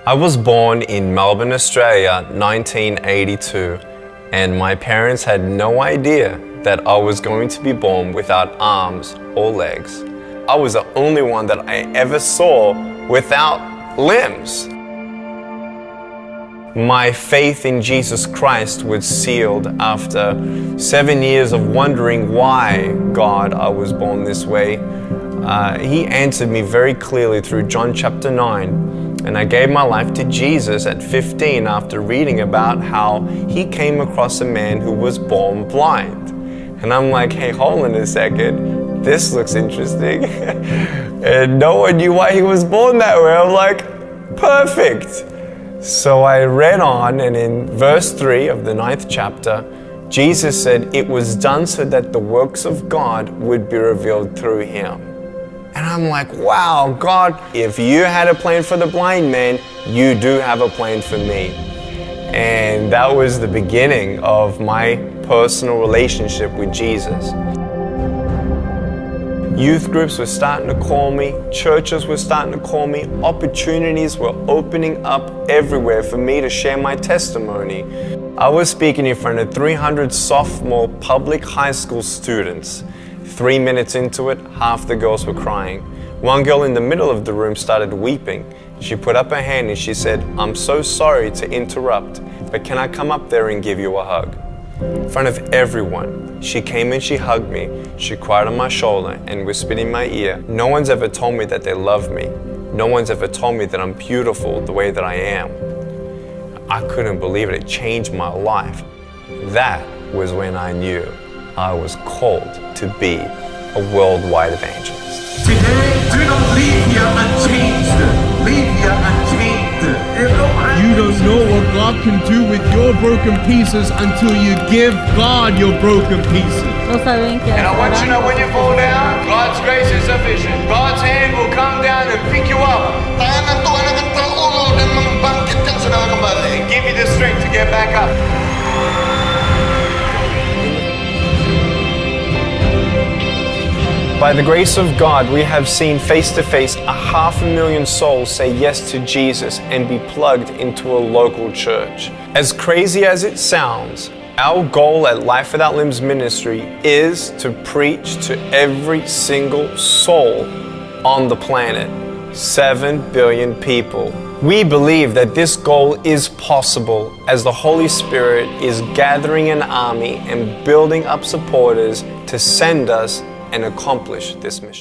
I was born in Melbourne, Australia, 1982, and my parents had no idea that I was going to be born without arms or legs. I was the only one that I ever saw without limbs. My faith in Jesus Christ was sealed after 7 years of wondering why, God, I was born this way. He answered me very clearly through John chapter 9. And I gave my life to Jesus at 15 after reading about how he came across a man who was born blind. And I'm like, hey, hold on a second. This looks interesting. And no one knew why he was born that way. I'm like, perfect. So I read on, and in verse 3 of the 9th chapter, Jesus said, it was done so that the works of God would be revealed through him. And I'm like, wow, God, if you had a plan for the blind man, you do have a plan for me. And that was the beginning of my personal relationship with Jesus. Youth groups were starting to call me, churches were starting to call me, opportunities were opening up everywhere for me to share my testimony. I was speaking in front of 300 sophomore public high school students. 3 minutes into it, half the girls were crying. One girl in the middle of the room started weeping. She put up her hand and she said, I'm so sorry to interrupt, but can I come up there and give you a hug? In front of everyone, she came and she hugged me. She cried on my shoulder and whispered in my ear, no one's ever told me that they love me. No one's ever told me that I'm beautiful the way that I am. I couldn't believe it. It changed my life. That was when I knew I was called to be a worldwide evangelist. Today, do not leave here unchanged. Leave here unchanged. You don't know what God can do with your broken pieces until you give God your broken pieces. And I want you to know when you fall down, God's grace is sufficient. God's hand will come down and pick you up. And give you the strength to get back up. By the grace of God, we have seen face to face 500,000 souls say yes to Jesus and be plugged into a local church. As crazy as it sounds, our goal at Life Without Limbs Ministry is to preach to every single soul on the planet. 7 billion people. We believe that this goal is possible as the Holy Spirit is gathering an army and building up supporters to send us and accomplish this mission.